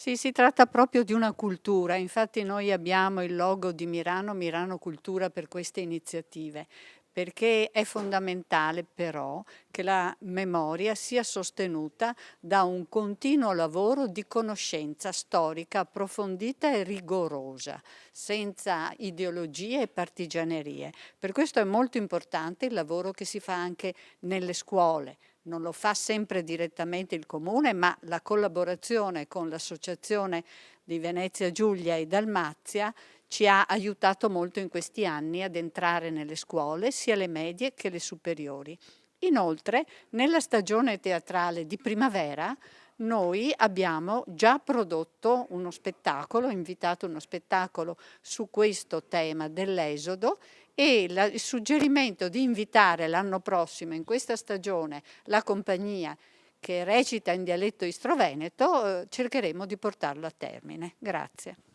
Sì, si tratta proprio di una cultura. Infatti noi abbiamo il logo di Mirano, Mirano Cultura per queste iniziative, perché è fondamentale però che la memoria sia sostenuta da un continuo lavoro di conoscenza storica approfondita e rigorosa, senza ideologie e partigianerie. Per questo è molto importante il lavoro che si fa anche nelle scuole. Non lo fa sempre direttamente il comune, ma la collaborazione con l'associazione di Venezia Giulia e Dalmazia ci ha aiutato molto in questi anni ad entrare nelle scuole, sia le medie che le superiori. Inoltre, nella stagione teatrale di primavera, noi abbiamo già prodotto uno spettacolo, invitato uno spettacolo su questo tema dell'esodo, e il suggerimento di invitare l'anno prossimo, in questa stagione, la compagnia che recita in dialetto istroveneto, cercheremo di portarlo a termine. Grazie.